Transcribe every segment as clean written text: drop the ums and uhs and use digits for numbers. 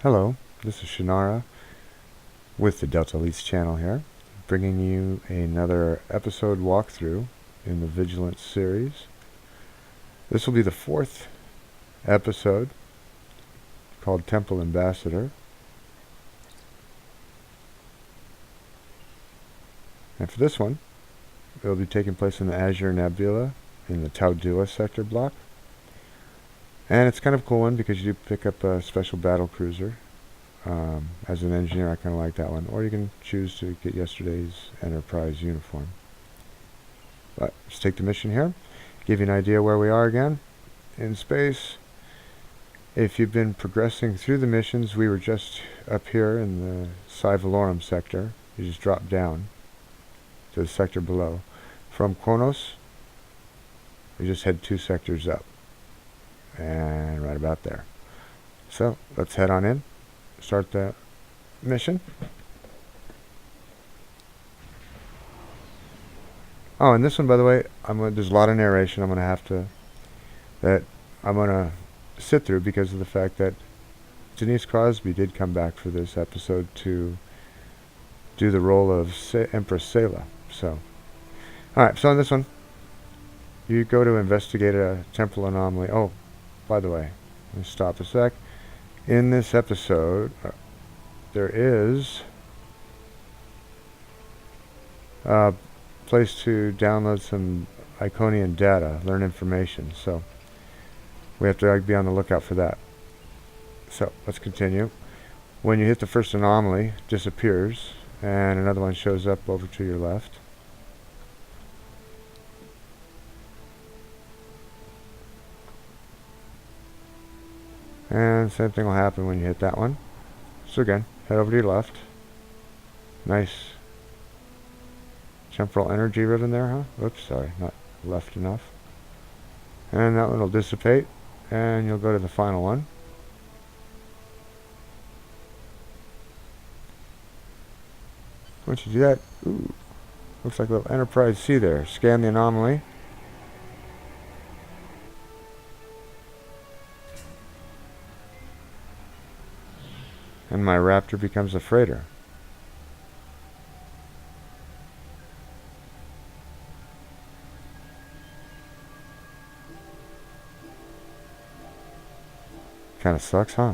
Hello, this is Shannara with the Delta Elites channel here, bringing you another episode walkthrough in the Vigilance series. This will be the fourth episode, called Temple Ambassador. And for this one, it will be taking place in the Azure Nebula in the Taudua sector block. And it's kind of a cool one because you do pick up a special battle cruiser. As an engineer, I kind of like that one. Or you can choose to get yesterday's Enterprise uniform. But let's take the mission here. Give you an idea where we are again in space. If you've been progressing through the missions, we were just up here in the Psi Valorum sector. You just drop down to the sector below. From Kronos, you just head 2 sectors up. And right about there. So let's head on in, start the mission. Oh, and this one, by the way, there's a lot of narration I'm gonna sit through because of the fact that Denise Crosby did come back for this episode to do the role of Empress Sela. So, all right. So on this one, you go to investigate a temporal anomaly. Oh, by the way, let me stop a sec. In this episode, there is a place to download some Iconian data, learn information. So we have to be on the lookout for that. So let's continue. When you hit the first anomaly, it disappears, and another one shows up over to your left. And same thing will happen when you hit that one. So again, head over to your left. Nice temporal energy ribbon there, huh? Oops, sorry, not left enough. And that one will dissipate, and you'll go to the final one. Once you do that, ooh, looks like a little Enterprise C there. Scan the anomaly. And my Raptor becomes a freighter. Kinda sucks, huh?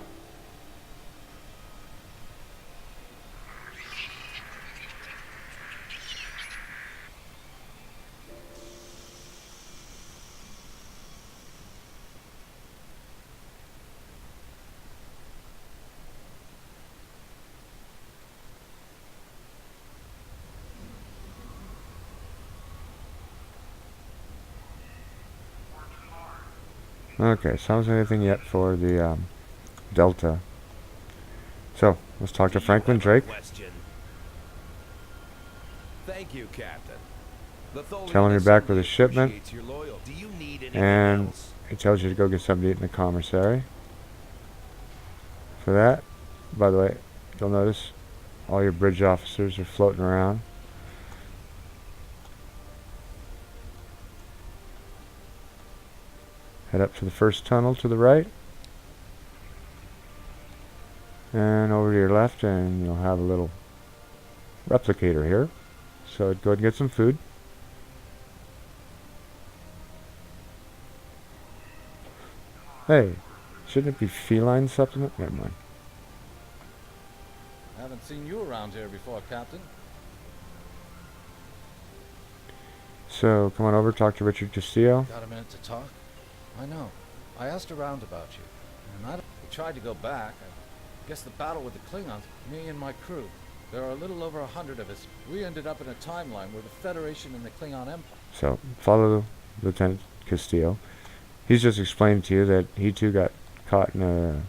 Okay, so I haven't anything yet for the Delta. So let's talk to Franklin Drake. Thank you, Captain. Tell him you're back with a shipment, and it tells you to go get something to eat in the commissary. For that, by the way, you'll notice all your bridge officers are floating around. Head up to the first tunnel to the right, and over to your left, and you'll have a little replicator here. So go ahead and get some food. Hey, shouldn't it be feline supplement? Never mind. I haven't seen you around here before, Captain. So come on over, talk to Richard Castillo. Got a minute to talk? I know. I asked around about you, and we tried to go back. I guess the battle with the Klingons, me and my crew. There are a little over 100 of us. We ended up in a timeline where the Federation and the Klingon Empire. So follow Lieutenant Castillo. He's just explained to you that he too got caught in a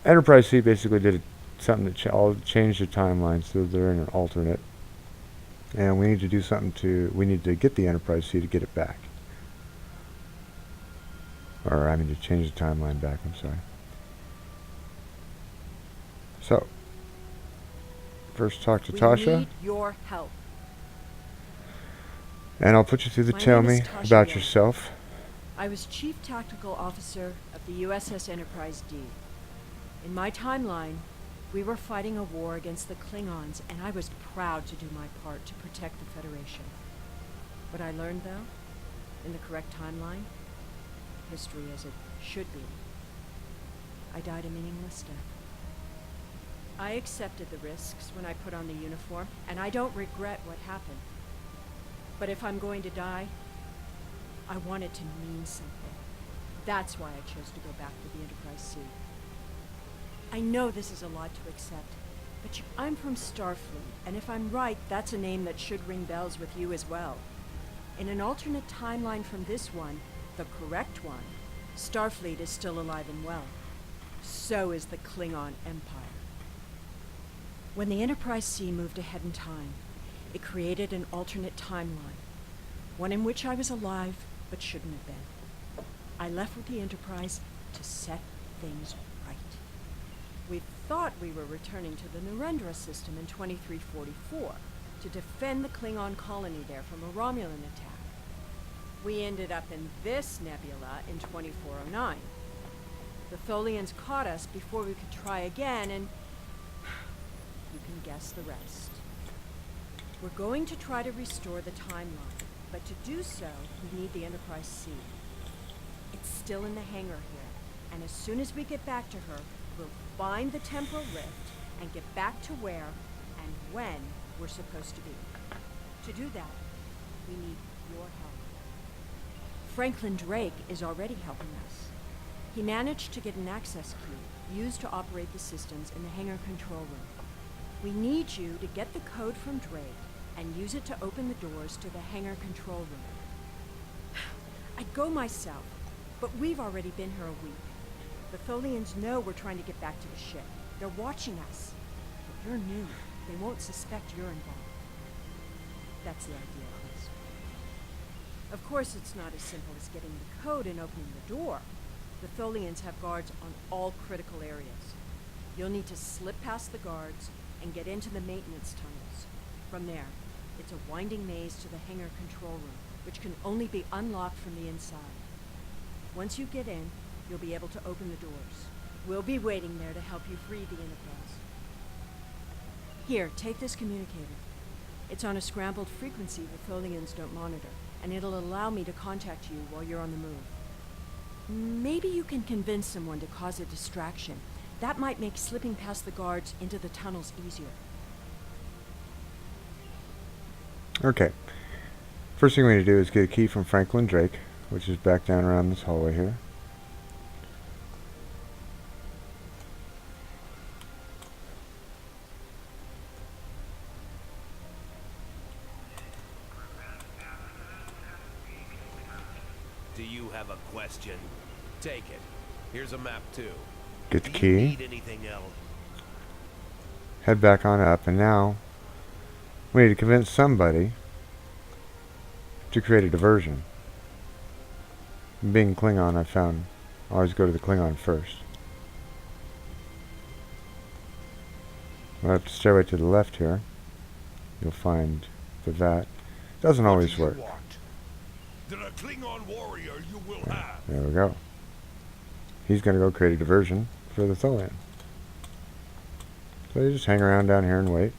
Enterprise C. Basically did something that changed the timeline, so they're in an alternate. And we need to do something we need to get the Enterprise C to get it back. Or, I mean, to change the timeline back, I'm sorry. So, first talk to Tasha. We need your help. And I'll put you through the My tell name is me Tasha about Yar. yourself. I was Chief Tactical Officer of the USS Enterprise D. In my timeline, we were fighting a war against the Klingons, and I was proud to do my part to protect the Federation. What I learned, though, in the correct timeline, history as it should be, I died a meaningless death. I accepted the risks when I put on the uniform, and I don't regret what happened. But if I'm going to die, I want it to mean something. That's why I chose to go back to the Enterprise C. I know this is a lot to accept, but I'm from Starfleet, and if I'm right, that's a name that should ring bells with you as well. In an alternate timeline from this one, the correct one, Starfleet is still alive and well. So is the Klingon Empire. When the Enterprise C moved ahead in time, it created an alternate timeline, one in which I was alive but shouldn't have been. I left with the Enterprise to set things right. We thought we were returning to the Narendra system in 2344 to defend the Klingon colony there from a Romulan attack. We ended up in this nebula in 2409. The Tholians caught us before we could try again, and you can guess the rest. We're going to try to restore the timeline, but to do so, we need the Enterprise C. It's still in the hangar here, and as soon as we get back to her, we'll find the temporal rift and get back to where and when we're supposed to be. To do that, we need your help. Franklin Drake is already helping us. He managed to get an access key used to operate the systems in the hangar control room. We need you to get the code from Drake and use it to open the doors to the hangar control room. I'd go myself, but we've already been here a week. The Tholians know we're trying to get back to the ship. They're watching us. But you're new. They won't suspect you're involved. That's the idea, at least. Of course, it's not as simple as getting the code and opening the door. The Tholians have guards on all critical areas. You'll need to slip past the guards and get into the maintenance tunnels. From there, it's a winding maze to the hangar control room, which can only be unlocked from the inside. Once you get in, you'll be able to open the doors. We'll be waiting there to help you free the Enterprise. Here, take this communicator. It's on a scrambled frequency the Tholians don't monitor, and it'll allow me to contact you while you're on the move. Maybe you can convince someone to cause a distraction. That might make slipping past the guards into the tunnels easier. Okay. First thing we need to do is get a key from Franklin Drake, which is back down around this hallway here. Do you have a question? Take it. Here's a map too. Get the Do you key. need anything else? Head back on up, and now we need to convince somebody to create a diversion. Being Klingon, I found I always go to the Klingon first. We'll have to stairway to the left here. You'll find the vat. Doesn't always work. Then a Klingon warrior you will have. There we go. He's going to go create a diversion for the Tholian. So you just hang around down here and wait.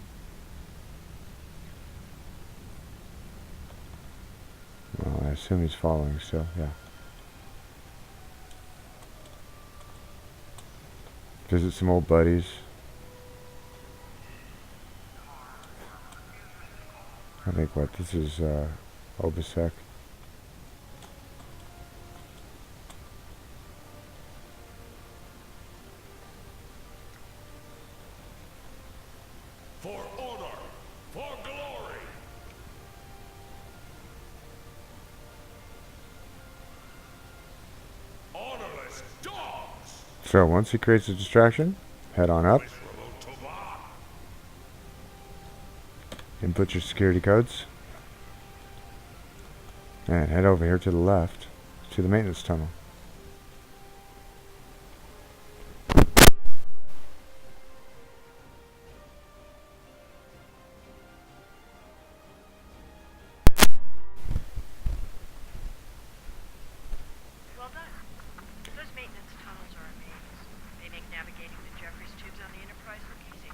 Well, I assume he's following still, yeah. Visit some old buddies. I think what, this is Obisek. For honor, for glory. Honorless dogs. So once he creates a distraction, head on up, input your security codes, and head over here to the left to the maintenance tunnel. tubes on the Enterprise look easy.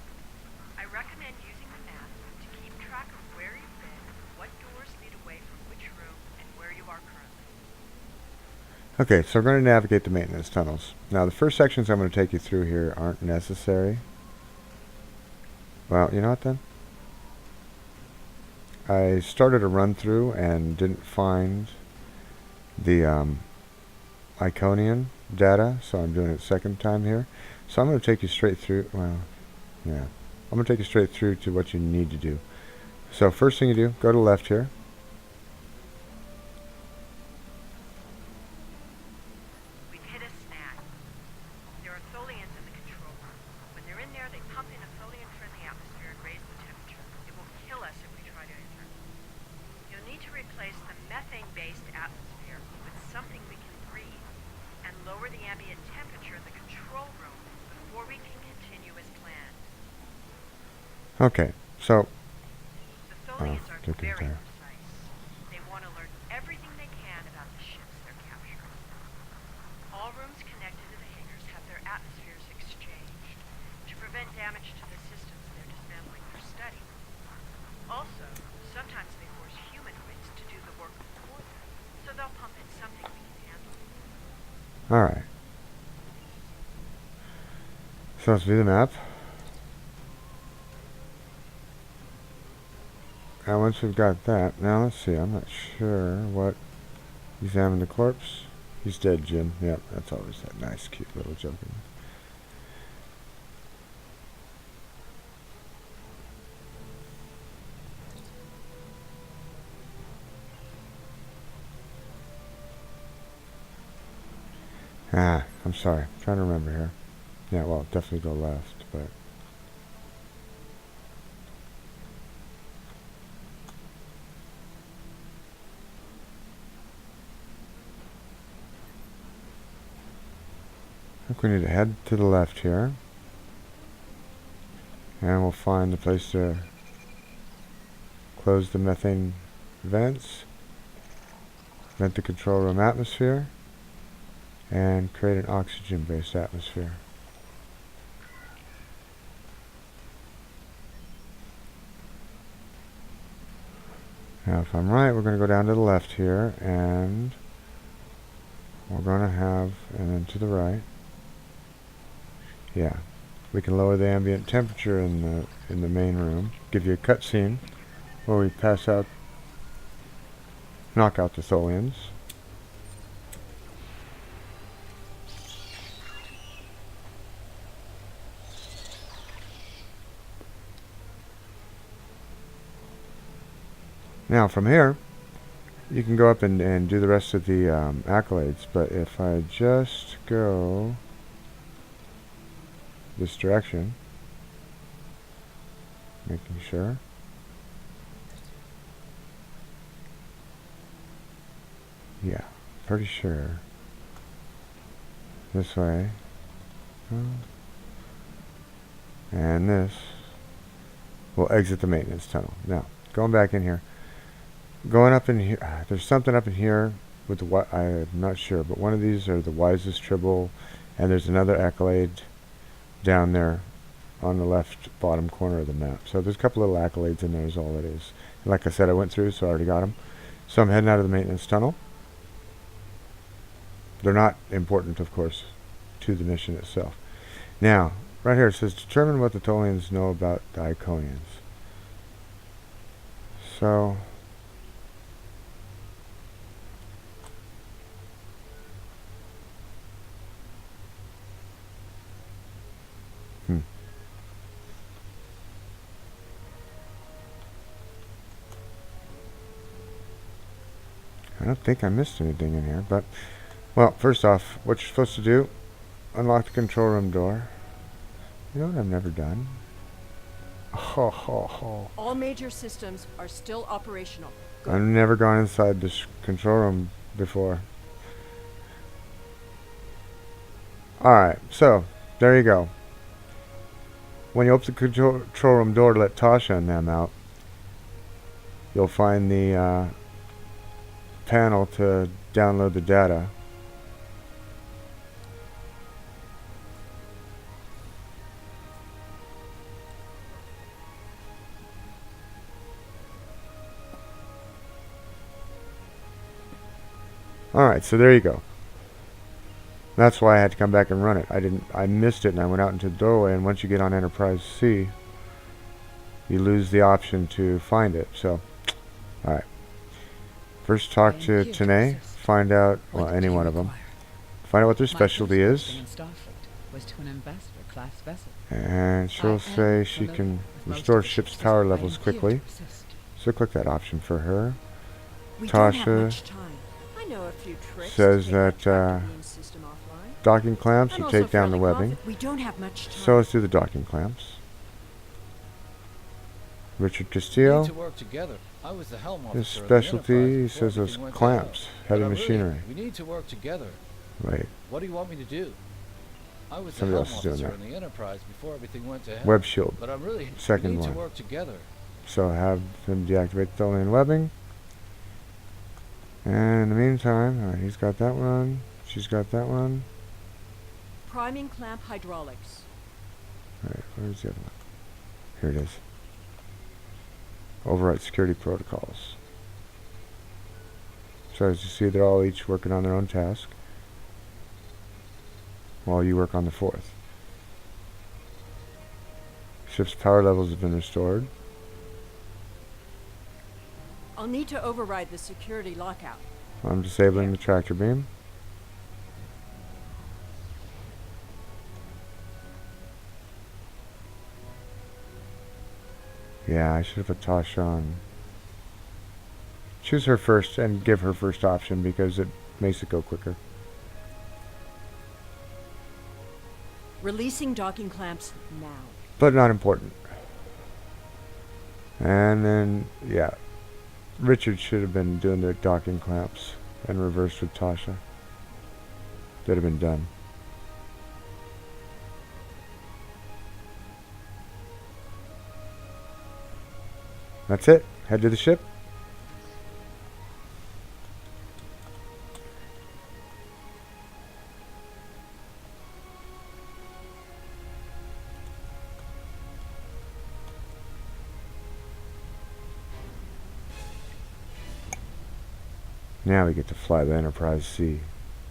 I recommend using the map to keep track of where you've been, what doors lead away from which room, and where you are currently. Okay, so we're going to navigate the maintenance tunnels. Now, the first sections I'm going to take you through here aren't necessary. Well, you know what then? I started a run through and didn't find the Iconian data, so I'm doing it second time here. So I'm going to take you straight through, well, yeah. I'm going to take you straight through to what you need to do. So first thing you do, go to left here. We've hit a snag. There are Tholians in the control room. When they're in there, they pump in a Tholian-friendly atmosphere and raise the temperature. It will kill us if we try to enter. You'll need to replace the methane-based atmosphere with something we can breathe, and lower the ambient temperature in the control room before we can continue as planned. Okay, so The Tholians are took it very there. precise. They want to learn everything they can about the ships they're capturing. All rooms connected to the hangars have their atmospheres exchanged to prevent damage to the systems they're dismantling for study. Also, sometimes they force humanoids to do the work for them, so they'll pump in something we can handle. alright. So let's view the map. And once we've got that, now let's see, I'm not sure what... Examine the corpse. He's dead, Jim. Yep, that's always that nice, cute little joke. I'm sorry. I'm trying to remember here. Yeah, well, definitely go left, but... I think we need to head to the left here. And we'll find the place to close the methane vents, vent the control room atmosphere, and create an oxygen-based atmosphere. Now, if I'm right, we're going to go down to the left here, and we're going to have, and then to the right, yeah, we can lower the ambient temperature in the main room, give you a cutscene where we pass out, knock out the Tholians. Now from here, you can go up and do the rest of the accolades, but if I just go this direction, making sure, yeah, pretty sure, this way, and this will exit the maintenance tunnel. Now, going back in here, going up in here, there's something up in here with the, I'm not sure, but one of these are the wisest tribble, and there's another accolade down there on the left bottom corner of the map. So there's a couple little accolades in there is all it is. And like I said, I went through, so I already got them. So I'm heading out of the maintenance tunnel. They're not important, of course, to the mission itself. Now, right here it says, determine what the Tholians know about the Iconians. So... I don't think I missed anything in here, but... Well, first off, what you're supposed to do, unlock the control room door. You know what I've never done? Ho, ho, ho. All major systems are still operational. I've never gone inside this control room before. Alright, so, there you go. When you open the control room door to let Tasha and them out, you'll find the panel to download the data. Alright, so there you go. That's why I had to come back and run it. I missed it and I went out into the doorway, and once you get on Enterprise C, you lose the option to find it. So, alright. First talk to Tanae, find out, well, any one of them. Find out what their specialty is. And she'll say she can restore ship's power levels quickly. So click that option for her. Tasha says that docking clamps will take down the webbing. So let's do the docking clamps. Richard Castillo, his specialty, he says those clamps, heavy machinery. We need to work together. Wait, What do you want me to do? I was the somebody helm else is doing officer that. in the Enterprise before everything went to hell. Web shield, But I'm really second we need one. to work together. So have him deactivate Tholian webbing. And in the meantime, alright, he's got that one. She's got that one. Priming clamp hydraulics. Alright, where's the other one? Here it is. Override security protocols. So as you see, they're all each working on their own task, while you work on the fourth. Ship's power levels have been restored. I'll need to override the security lockout. I'm disabling the tractor beam. Yeah, I should have put Tasha on. Choose her first and give her first option because it makes it go quicker. Releasing docking clamps now. But not important. And then, yeah, Richard should have been doing the docking clamps and reversed with Tasha. That'd have been done. That's it. Head to the ship. Now we get to fly the Enterprise C.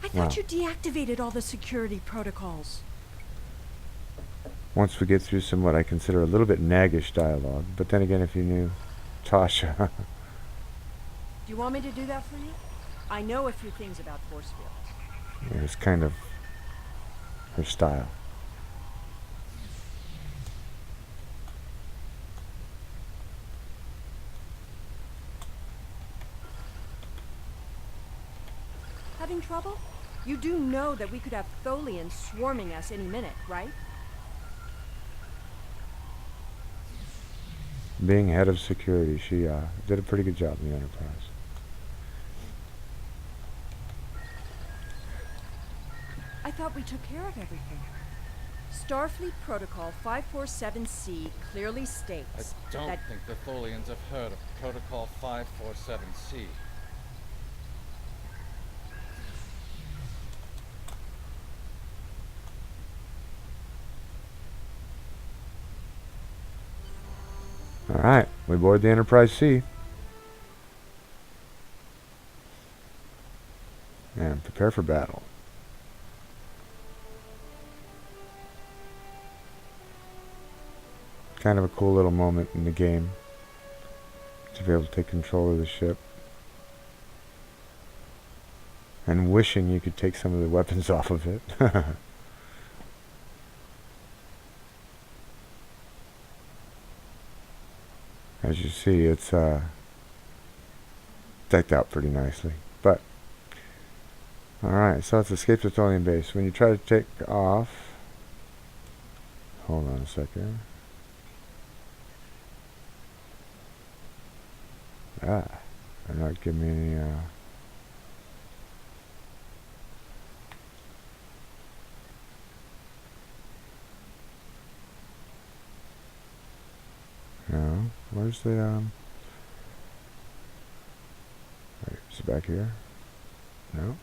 I thought you deactivated all the security protocols. Once we get through some what I consider a little bit naggish dialogue, but then again, if you knew Tasha. Do you want me to do that for you? I know a few things about force fields. It was kind of her style. Having trouble? You do know that we could have Tholians swarming us any minute, right? Being head of security, she did a pretty good job in the Enterprise. I thought we took care of everything. Starfleet Protocol 547C clearly I states don't that think the Tholians have heard of Protocol 547C. Alright, we board the Enterprise C. And prepare for battle. Kind of a cool little moment in the game to be able to take control of the ship. And wishing you could take some of the weapons off of it. As you see, it's decked out pretty nicely. But, alright, so let's escape the Tholian base. When you try to take off, hold on a second. They're not giving me any, no, where's the, wait, is it back here? No,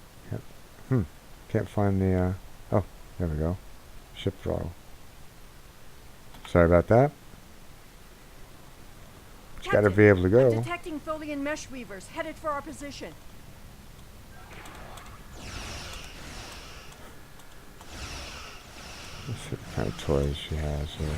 can't find the, oh, there we go, ship throttle. Sorry about that. You gotta be able to I'm go. detecting Tholian mesh weavers headed for our position. Let's see what kind of toys she has here.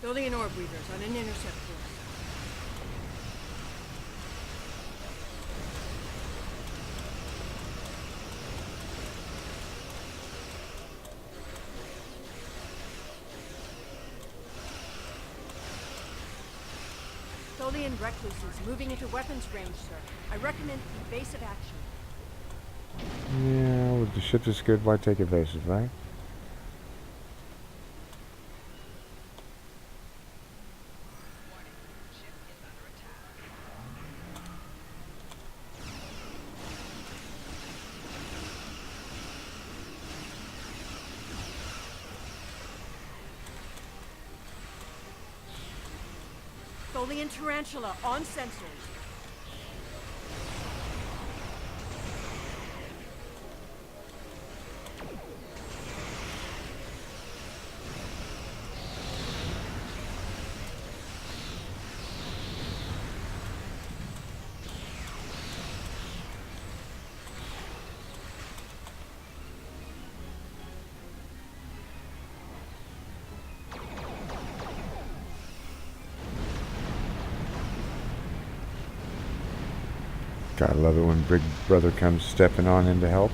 Tholian orb weavers on an intercept course. Tholian recluses moving into weapons range, sir. I recommend evasive action. Yeah, well, the ship is good. Why take evasive, right? Tholian tarantula on sensors. Gotta love it when Big Brother comes stepping on in to help.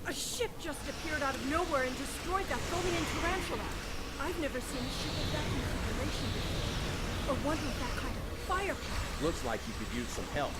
A ship just appeared out of nowhere and destroyed that Tholian tarantula. I've never seen a ship of that configuration before. Or one with that kind of firepower. Looks like you could use some help.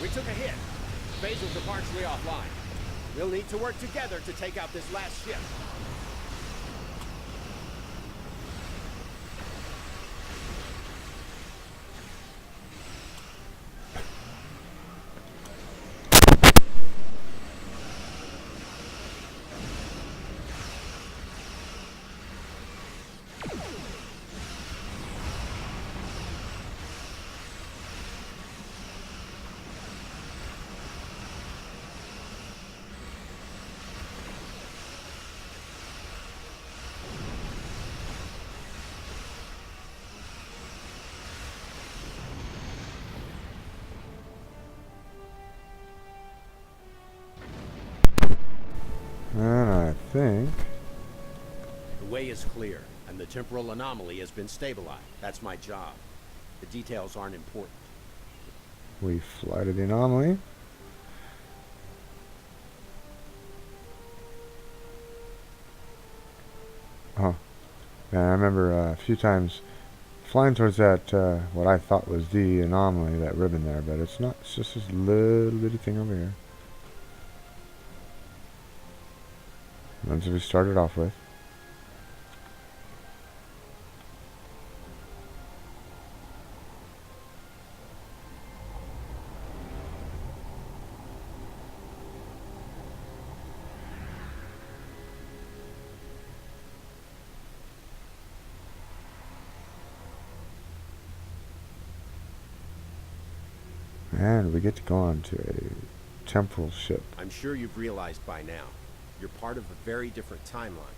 We took a hit. Phasers are partially offline. We'll need to work together to take out this last ship. And I think... The way is clear, and the temporal anomaly has been stabilized. That's my job. The details aren't important. we fly to the anomaly. Oh. And I remember a few times flying towards that, what I thought was the anomaly, that ribbon there, but it's not. It's just this little bitty thing over here. That's what we started off with. And we get to go on to a temporal ship. I'm sure you've realized by now, you're part of a very different timeline.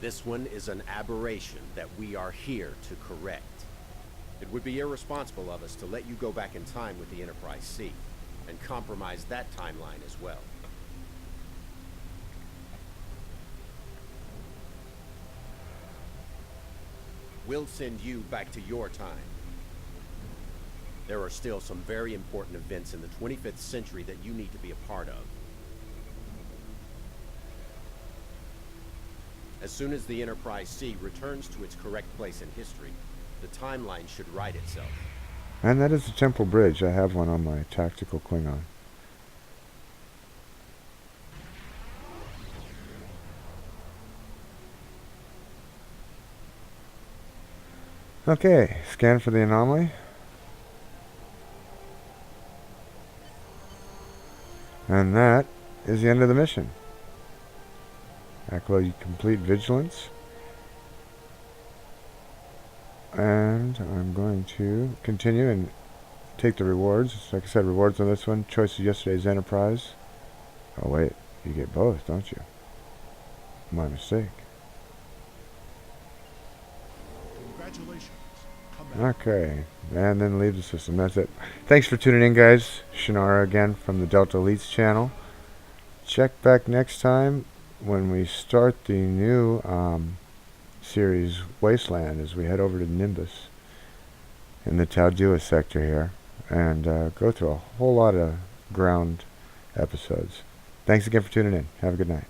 This one is an aberration that we are here to correct. It would be irresponsible of us to let you go back in time with the Enterprise C, and compromise that timeline as well. We'll send you back to your time. There are still some very important events in the 25th century that you need to be a part of. As soon as the Enterprise C returns to its correct place in history, the timeline should right itself. And that is the temporal bridge. I have one on my tactical Klingon. Okay, scan for the anomaly. And that is the end of the mission. Echo, you complete Vigilance. And I'm going to continue and take the rewards. Like I said, rewards on this one. Choice of yesterday's Enterprise. Oh wait, you get both, don't you? My mistake. Congratulations. Come back. Okay, and then leave the system. That's it. Thanks for tuning in, guys. Shannara again from the Delta Elites channel. Check back next time when we start the new series Wasteland, as we head over to Nimbus in the Taudua sector here, and go through a whole lot of ground episodes. Thanks again for tuning in. Have a good night.